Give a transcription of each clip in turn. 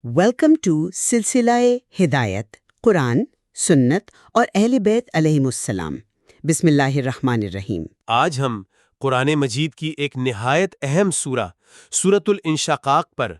Welcome to سلسلہ ہدایت قرآن، سنت اور اہل بیت علیہم السلام۔ بسم اللہ الرحمن الرحیم۔ آج ہم قرآن مجید کی ایک نہایت اہم سورۃ الانشقاق پر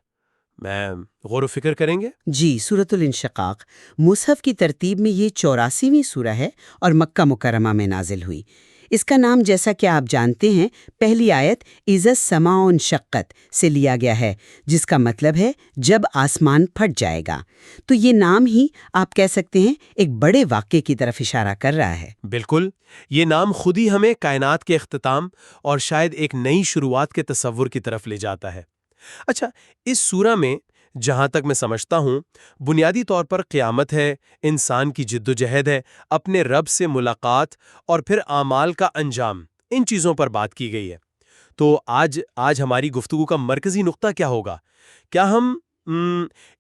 میں غور و فکر کریں گے۔ جی، سورۃ الانشقاق مصحف کی ترتیب میں یہ 84ویں سورہ ہے اور مکہ مکرمہ میں نازل ہوئی۔ اس کا نام جیسا کہ آپ جانتے ہیں پہلی آیت اذا السماء انشقت سے لیا گیا ہے، جس کا مطلب ہے جب آسمان پھٹ جائے گا۔ تو یہ نام ہی آپ کہہ سکتے ہیں ایک بڑے واقعے کی طرف اشارہ کر رہا ہے۔ بالکل، یہ نام خود ہی ہمیں کائنات کے اختتام اور شاید ایک نئی شروعات کے تصور کی طرف لے جاتا ہے۔ اچھا، اس سورہ میں جہاں تک میں سمجھتا ہوں بنیادی طور پر قیامت ہے، انسان کی جد و جہد ہے، اپنے رب سے ملاقات اور پھر اعمال کا انجام، ان چیزوں پر بات کی گئی ہے۔ تو آج ہماری گفتگو کا مرکزی نقطہ کیا ہوگا؟ کیا ہم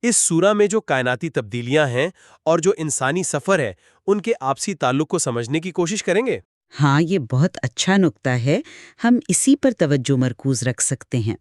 اس سورہ میں جو کائناتی تبدیلیاں ہیں اور جو انسانی سفر ہے ان کے آپسی تعلق کو سمجھنے کی کوشش کریں گے؟ ہاں، یہ بہت اچھا نکتہ ہے، ہم اسی پر توجہ مرکوز رکھ سکتے ہیں۔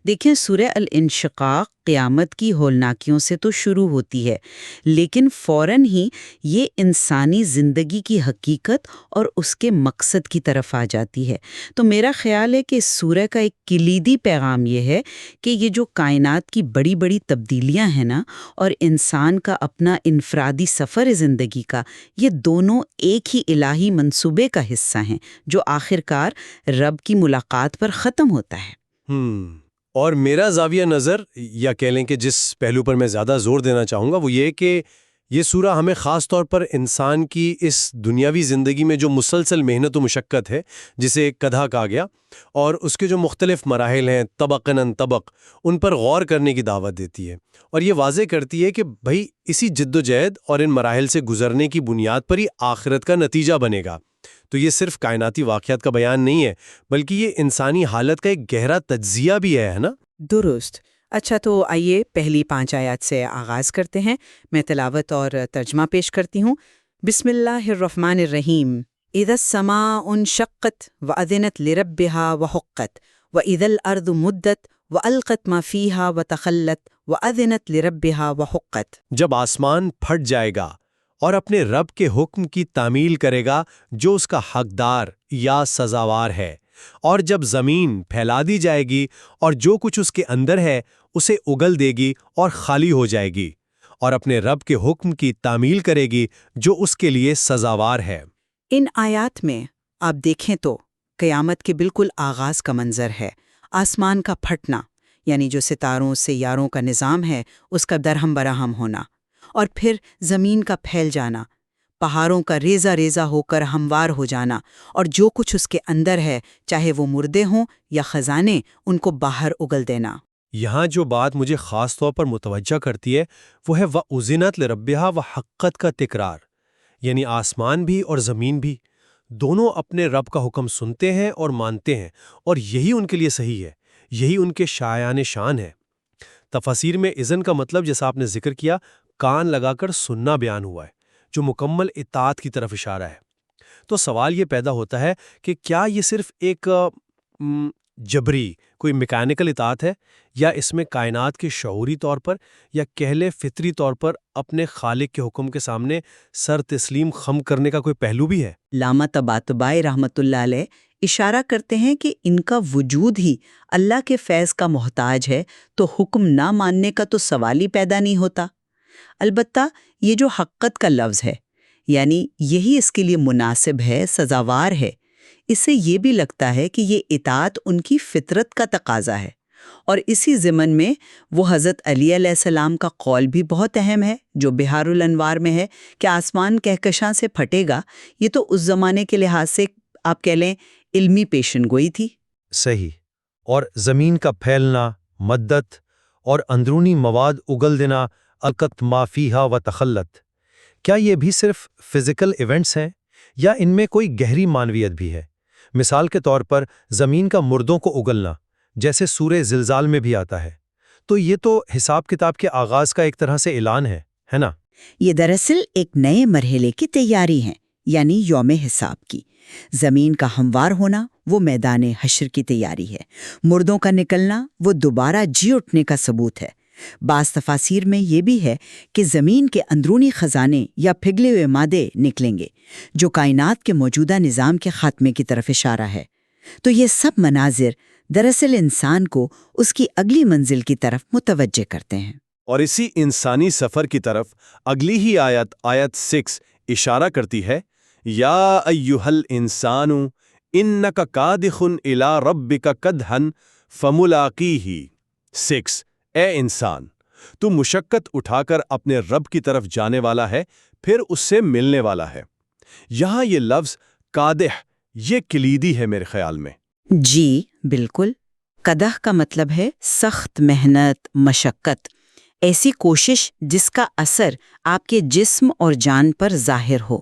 دیکھیں، سورہ الانشقاق قیامت کی ہولناکیوں سے تو شروع ہوتی ہے، لیکن فوراً ہی یہ انسانی زندگی کی حقیقت اور اس کے مقصد کی طرف آ جاتی ہے۔ تو میرا خیال ہے کہ اس سورہ کا ایک کلیدی پیغام یہ ہے کہ یہ جو کائنات کی بڑی بڑی تبدیلیاں ہیں نا، اور انسان کا اپنا انفرادی سفر زندگی کا، یہ دونوں ایک ہی الہی منصوبے کا حصہ ہیں جو آخرکار رب کی ملاقات پر ختم ہوتا ہے۔ اور میرا زاویہ نظر، یا کہہ لیں کہ جس پہلو پر میں زیادہ زور دینا چاہوں گا وہ یہ کہ یہ سورہ ہمیں خاص طور پر انسان کی اس دنیاوی زندگی میں جو مسلسل محنت و مشقت ہے، جسے کدھا کہا گیا، اور اس کے جو مختلف مراحل ہیں طبقاً طبق، ان پر غور کرنے کی دعوت دیتی ہے، اور یہ واضح کرتی ہے کہ بھئی اسی جد و جہد اور ان مراحل سے گزرنے کی بنیاد پر ہی آخرت کا نتیجہ بنے گا۔ تو یہ صرف کائناتی واقعات کا بیان نہیں ہے، بلکہ یہ انسانی حالت کا ایک گہرا تجزیہ بھی ہے نا؟ درست۔ اچھا، تو آئیے پہلی 5 آیات سے آغاز کرتے ہیں۔ میں تلاوت اور ترجمہ پیش کرتی ہوں۔ بسم اللہ الرحمن الرحیم۔ اذا السماء انشقت وأذنت لربها وحقت وإذا الأرض مدت وألقت ما فيها وتخلت وأذنت لربها وحقت۔ جب آسمان پھٹ جائے گا اور اپنے رب کے حکم کی تعمیل کرے گا جو اس کا حقدار یا سزاوار ہے، اور جب زمین پھیلا دی جائے گی اور جو کچھ اس کے اندر ہے اسے اگل دے گی اور خالی ہو جائے گی، اور اپنے رب کے حکم کی تعمیل کرے گی جو اس کے لیے سزاوار ہے۔ ان آیات میں آپ دیکھیں تو قیامت کے بالکل آغاز کا منظر ہے۔ آسمان کا پھٹنا، یعنی جو ستاروں سیاروں کا نظام ہے اس کا درہم برہم ہونا، اور پھر زمین کا پھیل جانا، پہاڑوں کا ریزہ ریزہ ہو کر ہموار ہو جانا، اور جو کچھ اس کے اندر ہے، چاہے وہ مردے ہوں یا خزانے، ان کو باہر اگل دینا۔ یہاں جو بات مجھے خاص طور پر متوجہ کرتی ہے وہ ہے وَأُذِنَتْ لِرَبِّهَا وَحَقَّتْ کا تکرار، یعنی آسمان بھی اور زمین بھی دونوں اپنے رب کا حکم سنتے ہیں اور مانتے ہیں، اور یہی ان کے لیے صحیح ہے، یہی ان کے شایان شان ہے۔ تفاسیر میں اذن کا مطلب جیسا آپ نے ذکر کیا کان لگا کر سننا بیان ہوا ہے، جو مکمل اطاعت کی طرف اشارہ ہے۔ تو سوال یہ پیدا ہوتا ہے کہ کیا یہ صرف ایک جبری کوئی میکینیکل اطاعت ہے، یا اس میں کائنات کے شعوری طور پر یا کہہ لیں فطری طور پر اپنے خالق کے حکم کے سامنے سر تسلیم خم کرنے کا کوئی پہلو بھی ہے؟ علامہ طباطبائی رحمۃ اللہ علیہ اشارہ کرتے ہیں کہ ان کا وجود ہی اللہ کے فیض کا محتاج ہے، تو حکم نہ ماننے کا تو سوال ہی پیدا نہیں ہوتا۔ البتہ یہ جو حقت کا لفظ ہے، یعنی یہی اس کے لیے مناسب ہے، سزاوار ہے، اس سے یہ بھی لگتا ہے کہ یہ اطاعت ان کی فطرت کا تقاضا ہے۔ اور اسی ضمن میں وہ حضرت علی علیہ السلام کا قول بھی بہت اہم ہے جو بحار الانوار میں ہے کہ آسمان کہکشاں سے پھٹے گا۔ یہ تو اس زمانے کے لحاظ سے آپ کہہ لیں علمی پیشن گوئی تھی۔ صحیح۔ اور زمین کا پھیلنا، مدت اور اندرونی مواد اگل دینا، القت ما فیہا و تخلت، کیا یہ بھی صرف فزیکل ایونٹس ہیں یا ان میں کوئی گہری معنویت بھی ہے؟ مثال کے طور پر زمین کا مردوں کو اگلنا، جیسے سورہ زلزال میں بھی آتا ہے، تو یہ تو حساب کتاب کے آغاز کا ایک طرح سے اعلان ہے نا؟ یہ دراصل ایک نئے مرحلے کی تیاری ہے، یعنی یوم حساب کی۔ زمین کا ہموار ہونا وہ میدان حشر کی تیاری ہے، مردوں کا نکلنا وہ دوبارہ جی اٹھنے کا ثبوت ہے۔ بعض تفاسیر میں یہ بھی ہے کہ زمین کے اندرونی خزانے یا پگھلے ہوئے مادے نکلیں گے، جو کائنات کے موجودہ نظام کے خاتمے کی طرف اشارہ ہے۔ تو یہ سب مناظر دراصل انسان کو اس کی اگلی منزل کی طرف متوجہ کرتے ہیں۔ اور اسی انسانی سفر کی طرف اگلی ہی آیت 6 اشارہ کرتی ہے، یا ایھا الانسان انک کادخ الی ربک کدحا فملاقیہ۔ 6 اے انسان، تو مشقت اٹھا کر اپنے رب کی طرف جانے والا ہے، پھر اس سے ملنے والا ہے۔ یہاں یہ لفظ کادح یہ کلیدی ہے میرے خیال میں۔ جی بالکل، قدح کا مطلب ہے سخت محنت، مشقت، ایسی کوشش جس کا اثر آپ کے جسم اور جان پر ظاہر ہو۔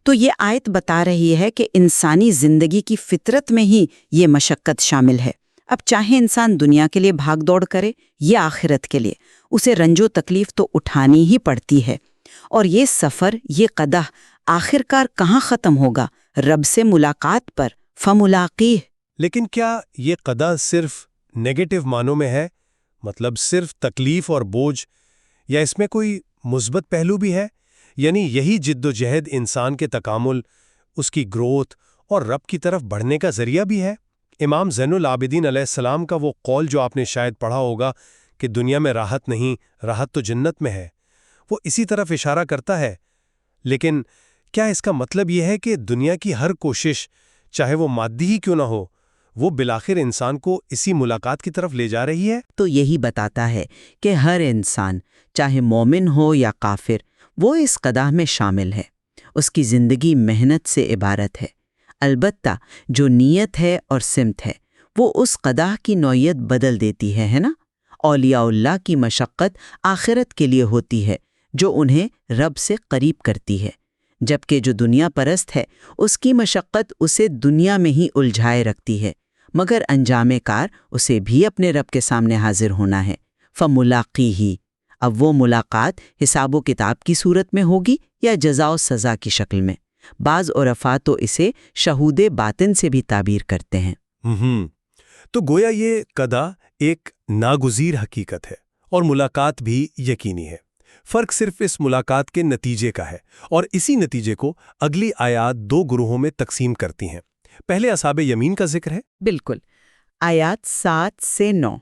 تو یہ آیت بتا رہی ہے کہ انسانی زندگی کی فطرت میں ہی یہ مشقت شامل ہے۔ اب چاہے انسان دنیا کے لیے بھاگ دوڑ کرے یا آخرت کے لیے، اسے رنج و تکلیف تو اٹھانی ہی پڑتی ہے۔ اور یہ سفر، یہ قدح آخرکار کہاں ختم ہوگا؟ رب سے ملاقات پر، فملاقیہ۔ لیکن کیا یہ قدح صرف نیگیٹو معنوں میں ہے؟ مطلب صرف تکلیف اور بوجھ، یا اس میں کوئی مثبت پہلو بھی ہے؟ یعنی یہی جد و جہد انسان کے تکامل، اس کی گروتھ اور رب کی طرف بڑھنے کا ذریعہ بھی ہے؟ امام زین العابدین علیہ السلام کا وہ قول جو آپ نے شاید پڑھا ہوگا کہ دنیا میں راحت نہیں، راحت تو جنت میں ہے، وہ اسی طرف اشارہ کرتا ہے۔ لیکن کیا اس کا مطلب یہ ہے کہ دنیا کی ہر کوشش، چاہے وہ مادی ہی کیوں نہ ہو، وہ بالآخر انسان کو اسی ملاقات کی طرف لے جا رہی ہے؟ تو یہی بتاتا ہے کہ ہر انسان، چاہے مومن ہو یا کافر، وہ اس قدح میں شامل ہے۔ اس کی زندگی محنت سے عبارت ہے، البتہ جو نیت ہے اور سمت ہے وہ اس قدح کی نوعیت بدل دیتی ہے نا؟ اولیاء اللہ کی مشقت آخرت کے لیے ہوتی ہے، جو انہیں رب سے قریب کرتی ہے، جبکہ جو دنیا پرست ہے اس کی مشقت اسے دنیا میں ہی الجھائے رکھتی ہے، مگر انجام کار اسے بھی اپنے رب کے سامنے حاضر ہونا ہے، فملاقیہ۔ اب وہ ملاقات حساب و کتاب کی صورت میں ہوگی یا جزا و سزا کی شکل میں؟ بعض عرفاء تو اسے شہود باطن سے بھی تعبیر کرتے ہیں۔ تو گویا یہ قدح ایک ناگزیر حقیقت ہے اور ملاقات بھی یقینی ہے۔ فرق صرف اس ملاقات کے نتیجے کا ہے، اور اسی نتیجے کو اگلی آیات 2 گروہوں میں تقسیم کرتی ہیں۔ پہلے اصحاب یمین کا ذکر ہے۔ بالکل، آیات 7 سے 9۔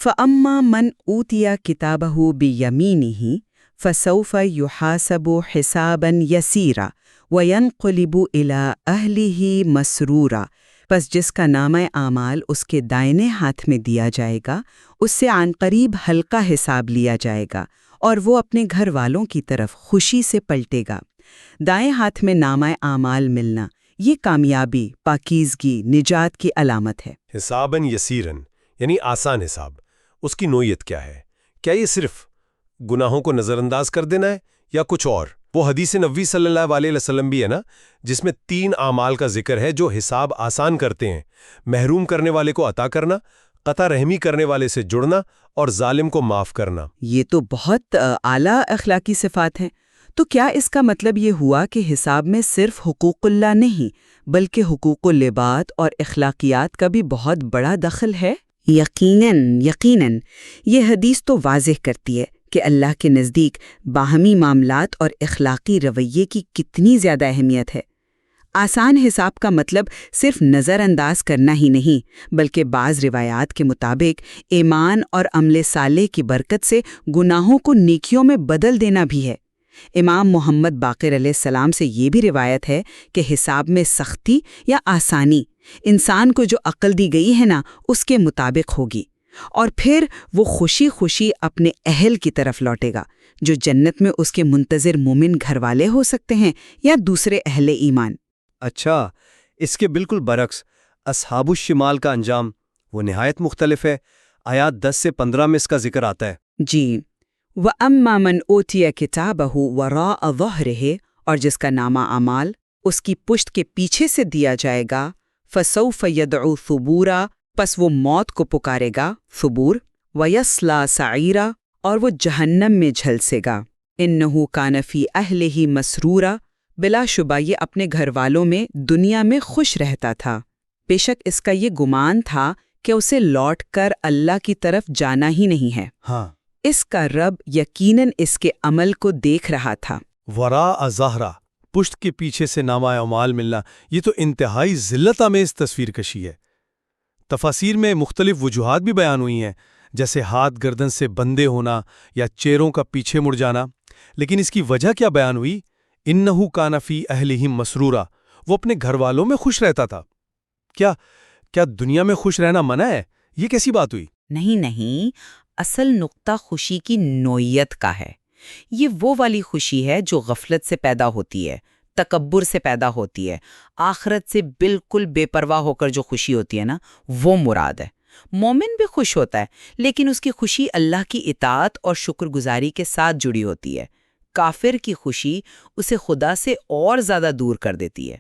فَأَمَّا مَنْ أُوتِيَ كِتَابَهُ بِيَمِينِهِ فَسَوْفَ يُحَاسَبُ حِسَابًا يَسِيرًا وَيَنْقَلِبُ إِلَىٰ أَهْلِهِ مَسْرُورًا۔ پس جس کا نامہ اعمال اس کے دائیں ہاتھ میں دیا جائے گا، اس سے عنقریب ہلکا حساب لیا جائے گا اور وہ اپنے گھر والوں کی طرف خوشی سے پلٹے گا۔ دائیں ہاتھ میں نامہ اعمال ملنا، یہ کامیابی، پاکیزگی، نجات کی علامت ہے۔ حساباً یسیراً یعنی آسان حساب۔ اس کی نوعیت کیا ہے؟ کیا یہ صرف گناہوں کو نظر انداز کر دینا ہے یا کچھ اور؟ وہ حدیث نبوی صلی اللہ علیہ وسلم بھی ہے نا، جس میں 3 اعمال کا ذکر ہے جو حساب آسان کرتے ہیں: محروم کرنے والے کو عطا کرنا، قطع رحمی کرنے والے سے جڑنا اور ظالم کو معاف کرنا۔ یہ تو بہت اعلیٰ اخلاقی صفات ہیں۔ تو کیا اس کا مطلب یہ ہوا کہ حساب میں صرف حقوق اللہ نہیں بلکہ حقوق العباد اور اخلاقیات کا بھی بہت بڑا دخل ہے؟ یقیناً یہ حدیث تو واضح کرتی ہے کہ اللہ کے نزدیک باہمی معاملات اور اخلاقی رویے کی کتنی زیادہ اہمیت ہے۔ آسان حساب کا مطلب صرف نظر انداز کرنا ہی نہیں، بلکہ بعض روایات کے مطابق ایمان اور عمل صالح کی برکت سے گناہوں کو نیکیوں میں بدل دینا بھی ہے۔ امام محمد باقر علیہ السلام سے یہ بھی روایت ہے کہ حساب میں سختی یا آسانی انسان کو جو عقل دی گئی ہے نا، اس کے مطابق ہوگی، اور پھر وہ خوشی خوشی اپنے اہل کی طرف لوٹے گا، جو جنت میں اس کے منتظر مومن گھر والے ہو سکتے ہیں یا دوسرے اہل ایمان۔ اچھا، اس کے بالکل برعکس اصحاب الشمال کا انجام وہ نہایت مختلف ہے۔ آیات 10 سے 15 میں اس کا ذکر آتا ہے۔ جی، وَأَمَّا مَنْ أُوتِيَ كِتَابَهُ وَرَاءَ ظَهْرِهِ، اور جس کا نامہ اعمال اس کی پشت کے پیچھے سے دیا جائے گا، فَسَوْفَ يَدْعُو ثُبُورًا، پس وہ موت کو پکارے گا، ثبور، وَيَصْلَىٰ سَعِيرًا، اور وہ جہنم میں جھلسے گا، إِنَّهُ كَانَ فِي أَهْلِهِ مَسْرُورًا، بلا شبہ یہ اپنے گھر والوں میں دنیا میں خوش رہتا تھا۔ بے شک اس کا یہ گمان تھا کہ اسے لوٹ کر اللہ کی طرف جانا ہی نہیں ہے۔ ہاں، اس کا رب یقیناً اس کے عمل کو دیکھ رہا تھا۔ وراء ظہرا، پشت کے پیچھے سے نامہ اعمال ملنا، یہ تو انتہائی ذلت آمیز تصویر کشی ہے۔ تفاسیر میں مختلف وجوہات بھی بیان ہوئی ہیں، جیسے ہاتھ گردن سے بندے ہونا یا چہروں کا پیچھے مڑ جانا، لیکن اس کی وجہ کیا بیان ہوئی؟ انہو کان فی اہلہ مسرورا، وہ اپنے گھر والوں میں خوش رہتا تھا۔ کیا دنیا میں خوش رہنا منع ہے؟ یہ کیسی بات ہوئی؟ نہیں، اصل نقطہ خوشی کی نوعیت کا ہے۔ یہ وہ والی خوشی ہے جو غفلت سے پیدا ہوتی ہے، تکبر سے پیدا ہوتی ہے، آخرت سے بالکل بے پرواہ ہو کر جو خوشی ہوتی ہے نا، وہ مراد ہے۔ مومن بھی خوش ہوتا ہے، لیکن اس کی خوشی اللہ کی اطاعت اور شکر گزاری کے ساتھ جڑی ہوتی ہے۔ کافر کی خوشی اسے خدا سے اور زیادہ دور کر دیتی ہے،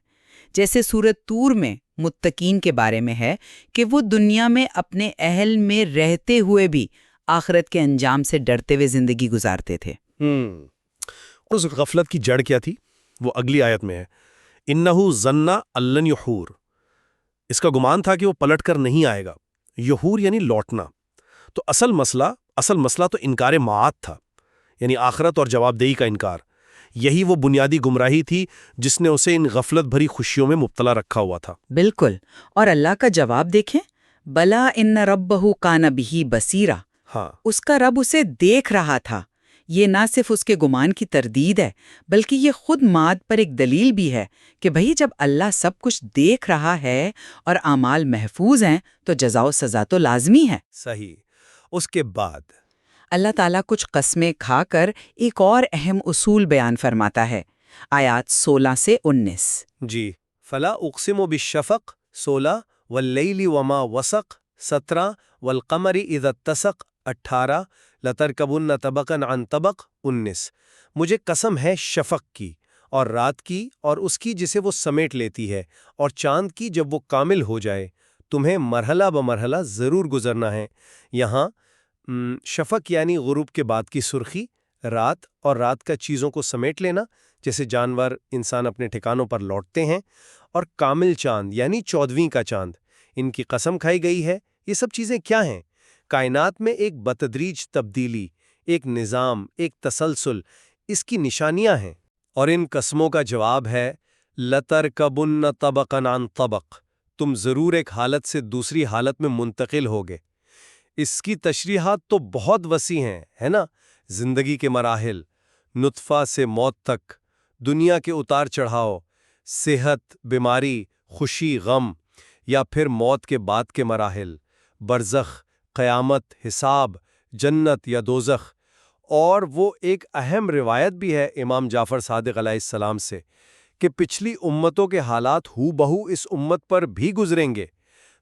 جیسے سورۃ طور میں متقین کے بارے میں ہے کہ وہ دنیا میں اپنے اہل میں رہتے ہوئے بھی آخرت کے انجام سے ڈرتے ہوئے زندگی گزارتے تھے۔ اور اس غفلت کی جڑ کیا تھی؟ وہ اگلی آیت میں ہے، انہو ظن ان یحور، اس کا گمان تھا کہ وہ پلٹ کر نہیں آئے گا۔ یحور یعنی لوٹنا۔ تو اصل مسئلہ تو انکار معاد تھا، یعنی آخرت اور جواب دہی کا انکار۔ یہی وہ بنیادی گمراہی تھی جس نے اسے ان غفلت بھری خوشیوں میں مبتلا رکھا ہوا تھا۔ بالکل، اور اللہ کا جواب دیکھیں، بلا ان ربہ کان بہ بصیرا، ہاں، اس کا رب اسے دیکھ رہا تھا۔ یہ نہ صرف اس کے گمان کی تردید ہے، بلکہ یہ خود ماد پر ایک دلیل بھی ہے کہ بھئی جب اللہ سب کچھ دیکھ رہا ہے اور اعمال محفوظ ہیں تو جزا و سزا تو لازمی ہے۔ صحیح۔ اس کے بعد اللہ تعالیٰ کچھ قسمیں کھا کر ایک اور اہم اصول بیان فرماتا ہے، آیات 16 سے 19۔ جی، فلا اقسم بالشفق 16، واللیل وما وسق 17، والقمر اذا اتسق 18، لترکبن طبقا عن طبق 19۔ مجھے قسم ہے شفق کی اور رات کی اور اس کی جسے وہ سمیٹ لیتی ہے، اور چاند کی جب وہ کامل ہو جائے۔ تمہیں مرحلہ بمرحلہ ضرور گزرنا ہے۔ یہاں شفق یعنی غروب کے بعد کی سرخی، رات اور رات کا چیزوں کو سمیٹ لینا، جیسے جانور انسان اپنے ٹھکانوں پر لوٹتے ہیں، اور کامل چاند یعنی 14ویں کا چاند، ان کی قسم کھائی گئی ہے۔ یہ سب چیزیں کیا ہیں؟ کائنات میں ایک بتدریج تبدیلی، ایک نظام، ایک تسلسل، اس کی نشانیاں ہیں، اور ان قسموں کا جواب ہے لَتَرْكَبُنَّ طَبَقًا عَنْ طَبَقٍ، تم ضرور ایک حالت سے دوسری حالت میں منتقل ہوگے۔ اس کی تشریحات تو بہت وسیع ہیں، ہے نا؟ زندگی کے مراحل، نطفہ سے موت تک، دنیا کے اتار چڑھاؤ، صحت، بیماری، خوشی، غم، یا پھر موت کے بعد کے مراحل، برزخ، قیامت، حساب، جنت یا دوزخ۔ اور وہ ایک اہم روایت بھی ہے امام جعفر صادق علیہ السلام سے کہ پچھلی امتوں کے حالات ہو بہو اس امت پر بھی گزریں گے۔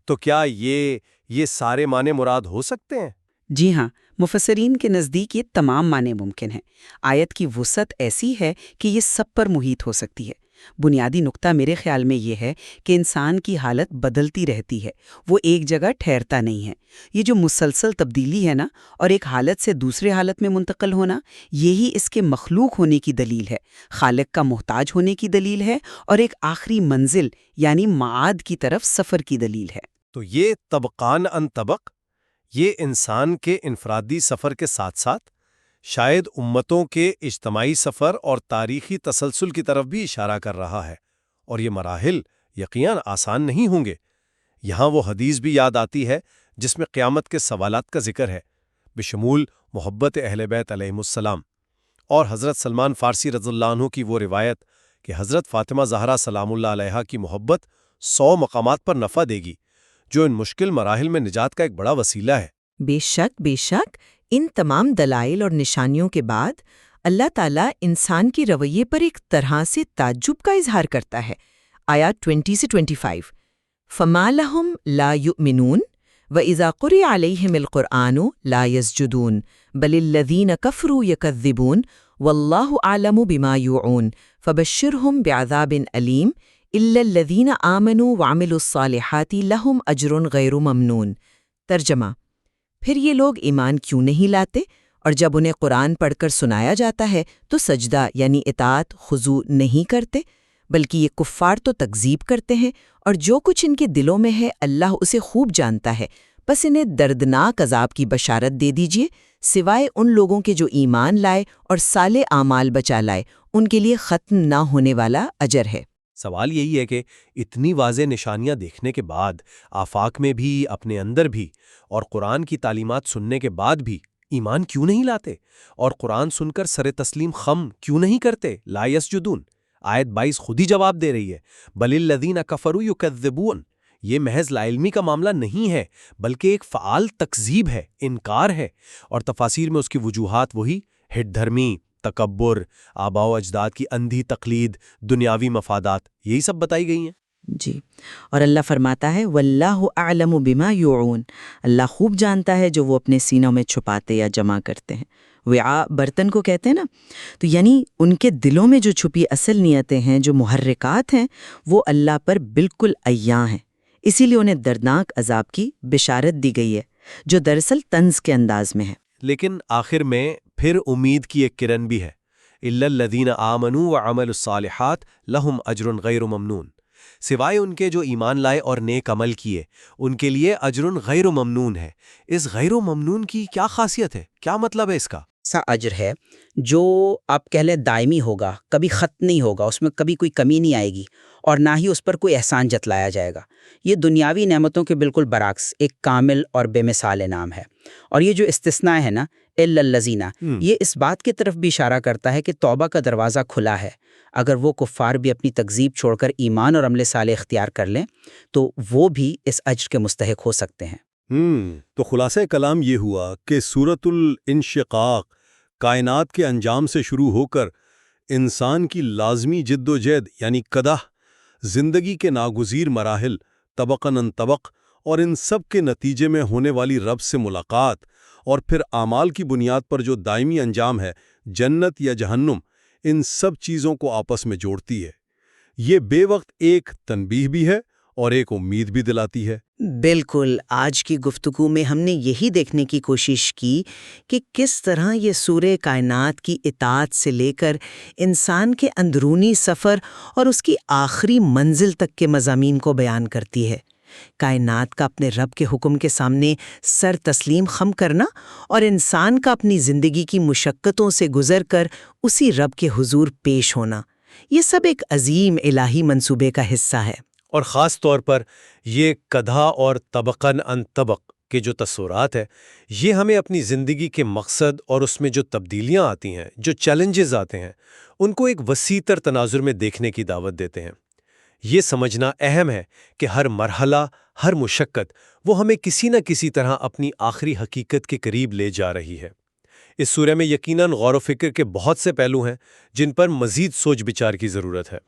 تو کیا یہ سارے معنی مراد ہو سکتے ہیں؟ جی ہاں، مفسرین کے نزدیک یہ تمام معنی ممکن ہیں۔ آیت کی وسعت ایسی ہے کہ یہ سب پر محیط ہو سکتی ہے۔ بنیادی نقطہ میرے خیال میں یہ ہے کہ انسان کی حالت بدلتی رہتی ہے، وہ ایک جگہ ٹھہرتا نہیں ہے۔ یہ جو مسلسل تبدیلی ہے نا، اور ایک حالت سے دوسرے حالت میں منتقل ہونا، یہی اس کے مخلوق ہونے کی دلیل ہے، خالق کا محتاج ہونے کی دلیل ہے، اور ایک آخری منزل یعنی معاد کی طرف سفر کی دلیل ہے۔ تو یہ طبقان ان طبق، یہ انسان کے انفرادی سفر کے ساتھ ساتھ شاید امتوں کے اجتماعی سفر اور تاریخی تسلسل کی طرف بھی اشارہ کر رہا ہے، اور یہ مراحل یقیناً آسان نہیں ہوں گے۔ یہاں وہ حدیث بھی یاد آتی ہے جس میں قیامت کے سوالات کا ذکر ہے، بشمول محبت اہل بیت علیہم السلام، اور حضرت سلمان فارسی رضی اللہ عنہ کی وہ روایت کہ حضرت فاطمہ زہرا سلام اللہ علیہا کی محبت 100 مقامات پر نفع دے گی، جو ان مشکل مراحل میں نجات کا ایک بڑا وسیلہ ہے۔ بے شک ان تمام دلائل اور نشانیوں کے بعد اللہ تعالیٰ انسان کی رویے پر ایک طرح سے تعجب کا اظہار کرتا ہے۔ آیات 20 سے 25، فَمَا لَهُمْ لَا يُؤْمِنُونَ وَإِذَا قُرِئَ عَلَيْهِمُ الْقُرْآنُ لَا يَسْجُدُونَ بَلِ الَّذِينَ كَفَرُوا يَكَذِّبُونَ وَاللَّهُ أَعْلَمُ بِمَا يُوعُونَ فَبَشِّرْهُم بِعَذَابٍ أَلِيمٍ إِلَّا الَّذِينَ آمَنُوا وَعَمِلُوا الصَّالِحَاتِ لَهُمْ أَجْرٌ غَيْرُ مَمْنُونٍ۔ ترجمہ، پھر یہ لوگ ایمان کیوں نہیں لاتے، اور جب انہیں قرآن پڑھ کر سنایا جاتا ہے تو سجدہ یعنی اطاعت خضوع نہیں کرتے، بلکہ یہ کفار تو تکذیب کرتے ہیں، اور جو کچھ ان کے دلوں میں ہے اللہ اسے خوب جانتا ہے، بس انہیں دردناک عذاب کی بشارت دے دیجئے، سوائے ان لوگوں کے جو ایمان لائے اور صالح اعمال بچا لائے، ان کے لیے ختم نہ ہونے والا اجر ہے۔ سوال یہی ہے کہ اتنی واضح نشانیاں دیکھنے کے بعد، آفاق میں بھی، اپنے اندر بھی، اور قرآن کی تعلیمات سننے کے بعد بھی ایمان کیوں نہیں لاتے؟ اور قرآن سن کر سر تسلیم خم کیوں نہیں کرتے؟ لا یسجدون۔ آیت 22 خود ہی جواب دے رہی ہے، بل الذین کفروا یکذبون۔ یہ محض لا علمی کا معاملہ نہیں ہے، بلکہ ایک فعال تکذیب ہے، انکار ہے، اور تفاسیر میں اس کی وجوہات وہی ہٹ دھرمی، تکبر، آباء و اجداد کی اندھی تقلید، دنیاوی مفادات، یہی سب بتائی گئی ہیں۔ جی، اور اللہ فرماتا ہے واللہ اعلم بما یوعون، اللہ خوب جانتا ہے جو وہ اپنے سینوں میں چھپاتے یا جمع کرتے ہیں۔ وعاء برتن کو کہتے ہیں نا، تو یعنی ان کے دلوں میں جو چھپی اصل نیتیں ہیں، جو محرکات ہیں، وہ اللہ پر بالکل عیاں ہیں، اسی لیے انہیں دردناک عذاب کی بشارت دی گئی ہے، جو دراصل طنز کے انداز میں ہے۔ لیکن آخر میں پھر امید کی ایک کرن بھی ہے، الا الذین آمنوا وعملوا الصالحات لہم اجر غیر ممنون، سوائے ان کے جو ایمان لائے اور نیک عمل کیے، ان کے لیے اجر غیر ممنون ہے۔ اس غیر ممنون کی کیا خاصیت ہے؟ کیا مطلب ہے اس کا؟ ایسا اجر ہے جو آپ کہہ لیں دائمی ہوگا، کبھی ختم نہیں ہوگا، اس میں کبھی کوئی کمی نہیں آئے گی، اور نہ ہی اس پر کوئی احسان جتلایا جائے گا۔ یہ دنیاوی نعمتوں کے بالکل برعکس ایک کامل اور بے مثال انعام ہے۔ اور یہ جو استثناء ہے نا، الا الذین، یہ اس بات کی طرف بھی اشارہ کرتا ہے کہ توبہ کا دروازہ کھلا ہے۔ اگر وہ کفار بھی اپنی تکذیب چھوڑ کر ایمان اور عمل صالح اختیار کر لیں تو وہ بھی اس اجر کے مستحق ہو سکتے ہیں۔ تو خلاصہ کلام یہ ہوا کہ سورۃ الانشقاق کائنات کے انجام سے شروع ہو کر انسان کی لازمی جد و جہد یعنی قدح، زندگی کے ناگزیر مراحل طبقاً طبق، اور ان سب کے نتیجے میں ہونے والی رب سے ملاقات، اور پھر اعمال کی بنیاد پر جو دائمی انجام ہے جنت یا جہنم، ان سب چیزوں کو آپس میں جوڑتی ہے۔ یہ بے وقت ایک تنبیہ بھی ہے اور ایک امید بھی دلاتی ہے۔ بالکل، آج کی گفتگو میں ہم نے یہی دیکھنے کی کوشش کی کہ کس طرح یہ سورہ کائنات کی اطاعت سے لے کر انسان کے اندرونی سفر اور اس کی آخری منزل تک کے مضامین کو بیان کرتی ہے۔ کائنات کا اپنے رب کے حکم کے سامنے سر تسلیم خم کرنا، اور انسان کا اپنی زندگی کی مشقتوں سے گزر کر اسی رب کے حضور پیش ہونا، یہ سب ایک عظیم الہی منصوبے کا حصہ ہے۔ اور خاص طور پر یہ قدح اور طبقاً ان طبق کے جو تصورات ہیں، یہ ہمیں اپنی زندگی کے مقصد اور اس میں جو تبدیلیاں آتی ہیں، جو چیلنجز آتے ہیں، ان کو ایک وسیع تر تناظر میں دیکھنے کی دعوت دیتے ہیں۔ یہ سمجھنا اہم ہے کہ ہر مرحلہ، ہر مشقت، وہ ہمیں کسی نہ کسی طرح اپنی آخری حقیقت کے قریب لے جا رہی ہے۔ اس سورہ میں یقیناً غور و فکر کے بہت سے پہلو ہیں جن پر مزید سوچ بچار کی ضرورت ہے۔